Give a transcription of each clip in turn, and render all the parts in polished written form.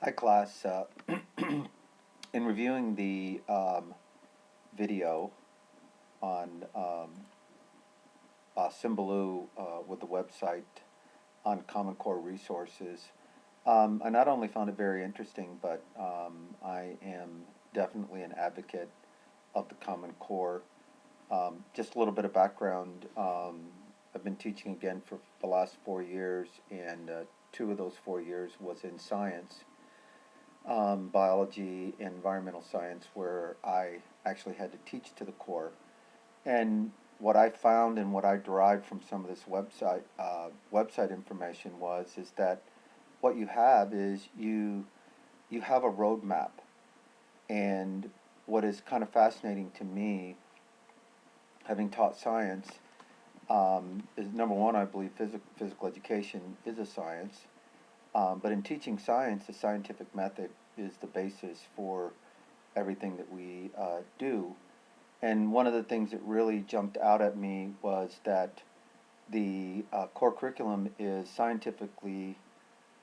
Hi, class. In reviewing the video on Symbaloo with the website on Common Core resources, I not only found it very interesting, but I am definitely an advocate of the Common Core. Just a little bit of background. I've been teaching again for the last 4 years, and 2 of those 4 years was in science. Biology and environmental science, where I actually had to teach to the core. And what I found and what I derived from some of this website information is that what you have is you have a roadmap. And what is kind of fascinating to me, having taught science, is number one, I believe physical education is a science. But in teaching science, the scientific method is the basis for everything that we do. And one of the things that really jumped out at me was that the core curriculum is scientifically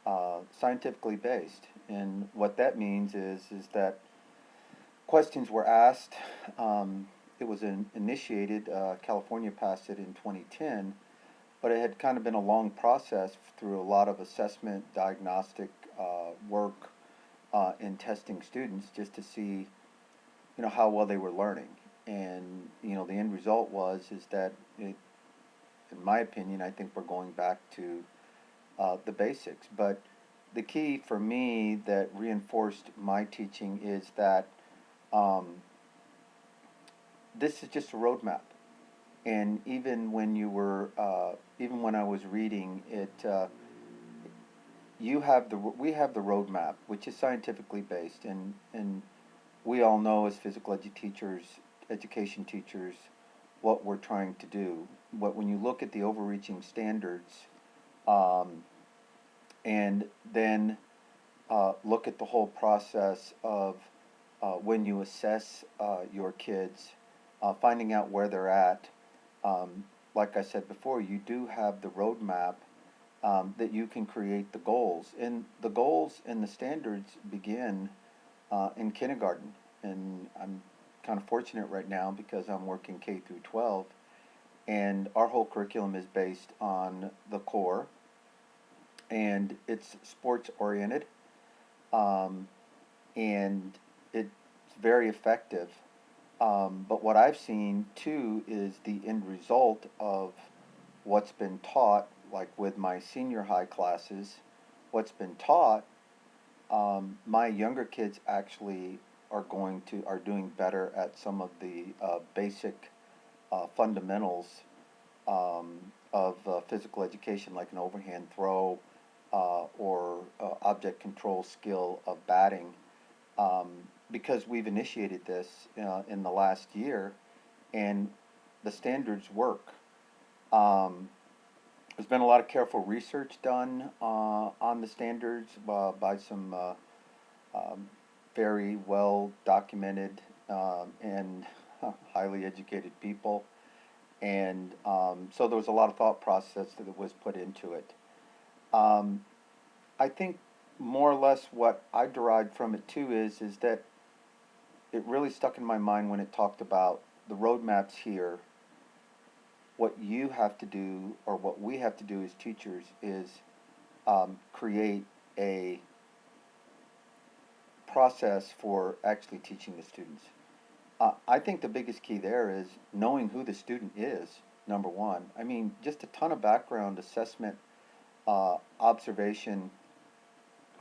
based. And what that means is that questions were asked. It was initiated. California passed it in 2010, but it had kind of been a long process through a lot of assessment, diagnostic work, in testing students just to see, how well they were learning. And the end result is that it, in my opinion, I think we're going back to the basics. But the key for me that reinforced my teaching is that um, this is just a roadmap. And even when I was reading it, we have the roadmap, which is scientifically based, and we all know as education teachers, what we're trying to do. But when you look at the overreaching standards, um, and then look at the whole process of when you assess your kids, finding out where they're at. Like I said before, you do have the roadmap that you can create the goals. And the goals and the standards begin in kindergarten. And I'm kind of fortunate right now because I'm working K through 12, and our whole curriculum is based on the core, and it's sports oriented, um, and it's very effective. But what I've seen too is the end result of what's been taught, like with my senior high classes, what's been taught, my younger kids actually are doing better at some of the basic fundamentals of physical education, like an overhand throw or object control skill of batting, um, because we've initiated this in the last year, and the standards work. Um, there's been a lot of careful research done on the standards by some um, very well documented and highly educated people. And so there was a lot of thought process that was put into it. Um, I think more or less what I derived from it too is that it really stuck in my mind when it talked about the roadmaps here. What you have to do, or what we have to do as teachers, is create a process for actually teaching the students. I think the biggest key there is knowing who the student is, number one. I mean, just a ton of background assessment, observation,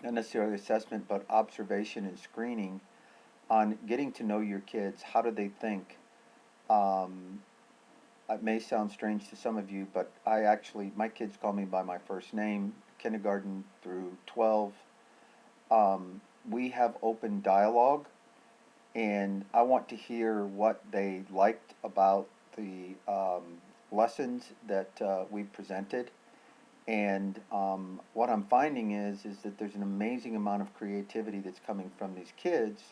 not necessarily assessment, but observation and screening on getting to know your kids. How do they think? Um, it may sound strange to some of you, but my kids call me by my first name, kindergarten through 12. We have open dialogue, and I want to hear what they liked about the lessons that we presented. And what I'm finding is that there's an amazing amount of creativity that's coming from these kids,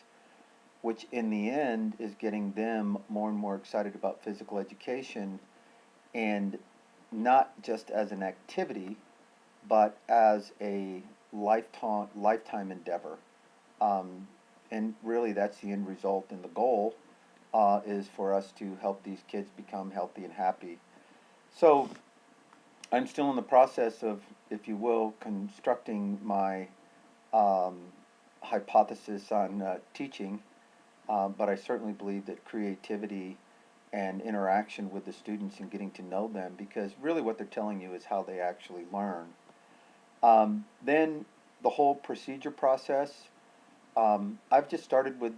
which in the end is getting them more and more excited about physical education, and not just as an activity, but as a lifetime endeavor. Um, and really, that's the end result, and the goal is for us to help these kids become healthy and happy. So I'm still in the process of, if you will, constructing my um, hypothesis on teaching, but I certainly believe that creativity and interaction with the students and getting to know them, because really what they're telling you is how they actually learn. Then the whole procedure process, I've just started with,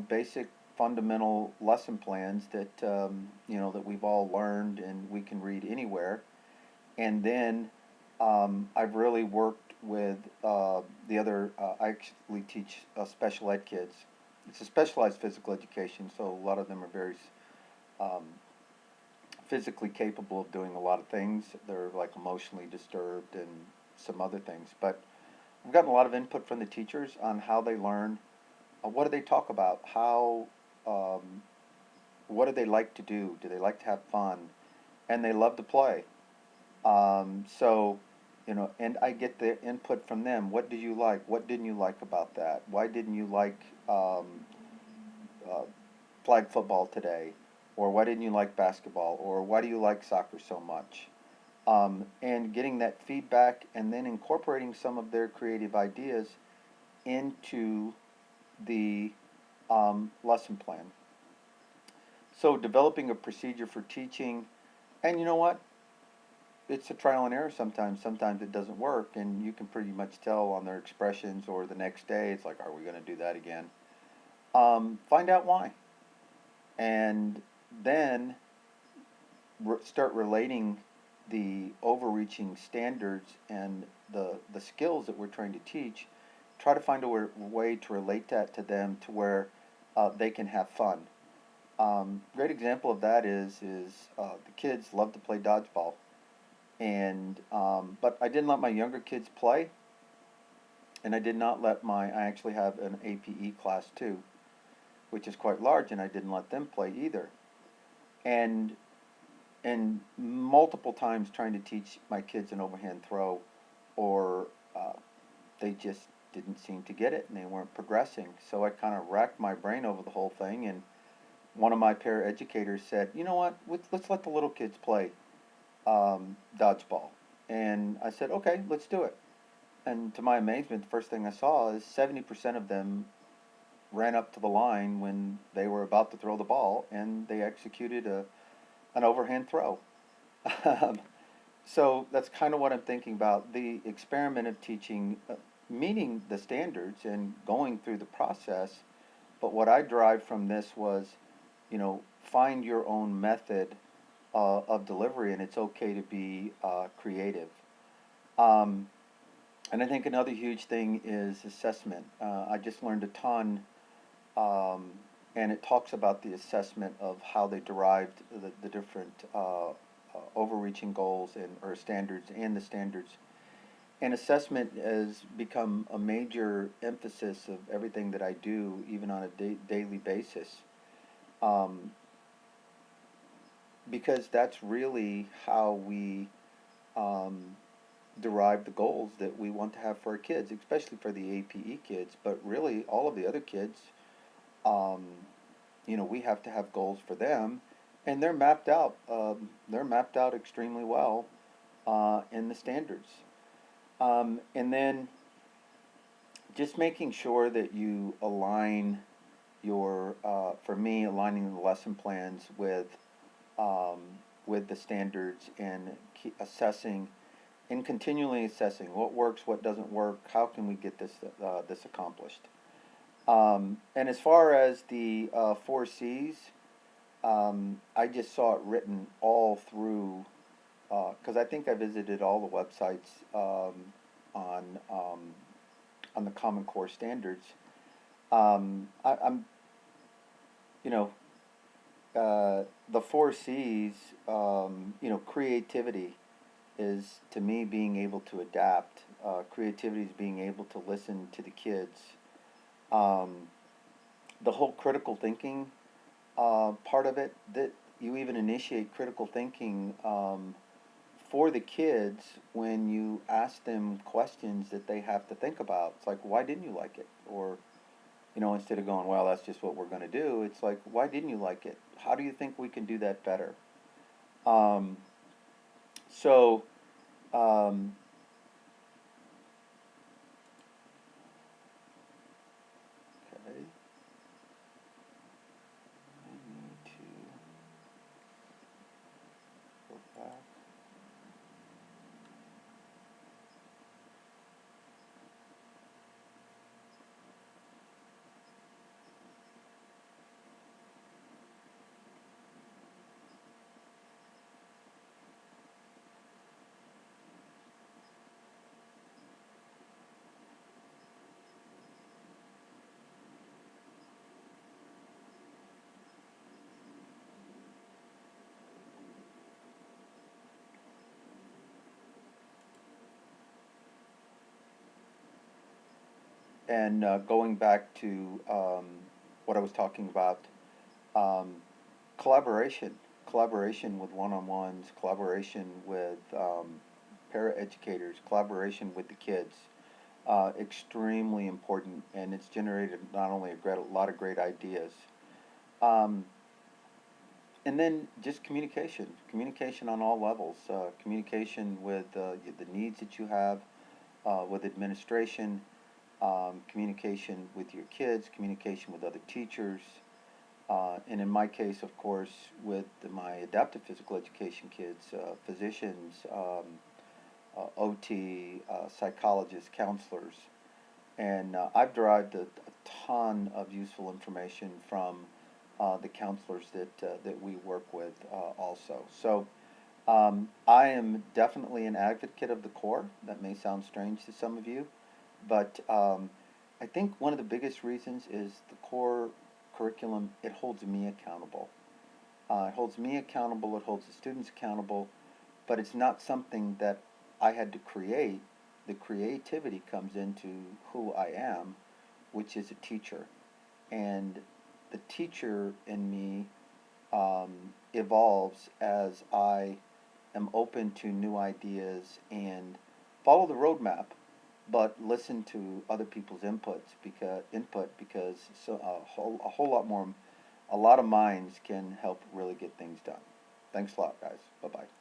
basic fundamental lesson plans that, that we've all learned and we can read anywhere. And then I've really worked with the other, I actually teach special ed kids. It's a specialized physical education, so a lot of them are very um, physically capable of doing a lot of things. They're like emotionally disturbed and some other things. But I've gotten a lot of input from the teachers on how they learn. What do they talk about? Um, what do they like to do? Do they like to have fun? And they love to play. So, and I get the input from them. What do you like? What didn't you like about that? Why didn't you like uh, flag football today? Or why didn't you like basketball? Or why do you like soccer so much? And getting that feedback and then incorporating some of their creative ideas into the lesson plan. So developing a procedure for teaching, and you know what? It's a trial and error sometimes. Sometimes it doesn't work, and you can pretty much tell on their expressions, or the next day, it's like, are we going to do that again? Find out why. And then start relating the overreaching standards and the skills that we're trying to teach. Try to find a way to relate that to them to where they can have fun. Great example of that is the kids love to play dodgeball, and but I didn't let my younger kids play, and I did not let I actually have an APE class too, which is quite large, and I didn't let them play either. And multiple times trying to teach my kids an overhand throw, or they just didn't seem to get it, and they weren't progressing. So I kind of racked my brain over the whole thing, and one of my paraeducators said, you know what, let's let the little kids play dodgeball. And I said, okay, let's do it. And to my amazement, the first thing I saw is 70% of them ran up to the line when they were about to throw the ball, and they executed an overhand throw. So that's kind of what I'm thinking about, the experiment of teaching, meeting the standards and going through the process. But what I derived from this was, find your own method of delivery, and it's okay to be creative. Um, and I think another huge thing is assessment. I just learned a ton, um, and it talks about the assessment of how they derived the different overreaching goals and or standards and the standards. And assessment has become a major emphasis of everything that I do, even on a daily basis. Um, because that's really how we um, derive the goals that we want to have for our kids, especially for the APE kids, but really all of the other kids. Um, we have to have goals for them, and they're mapped out. They're mapped out extremely well in the standards. And then just making sure that you align for me, aligning the lesson plans um, with the standards, and assessing and continually assessing what works, what doesn't work, how can we get this accomplished. And as far as the four C's, I just saw it written all through, because I think I visited all the websites on um, on the Common Core standards. I'm, you know, the four C's, creativity is to me being able to adapt. Creativity is being able to listen to the kids. Um, the whole critical thinking part of it, that you even initiate critical thinking for the kids, when you ask them questions that they have to think about, it's like, why didn't you like it? Or, instead of going, well, that's just what we're going to do, it's like, why didn't you like it? How do you think we can do that better? Um, so, um, okay, I need to go back. And going back to what I was talking about, um, collaboration, collaboration with one-on-ones, collaboration with para-educators, collaboration with the kids, extremely important, and it's generated not only a lot of great ideas, um, and then just communication, communication on all levels, communication with the needs that you have, with administration, communication with your kids, communication with other teachers, and in my case, of course, with my adaptive physical education kids, physicians, OT, psychologists, counselors, and I've derived a ton of useful information from the counselors that we work with also. So I am definitely an advocate of the core. That may sound strange to some of you, but I think one of the biggest reasons is the core curriculum. It holds me accountable. It holds me accountable. It holds the students accountable. But it's not something that I had to create. The creativity comes into who I am, which is a teacher, and the teacher in me evolves as I am open to new ideas and follow the roadmap, but listen to other people's input because so a whole lot more, a lot of minds can help really get things done. Thanks a lot, guys. Bye bye.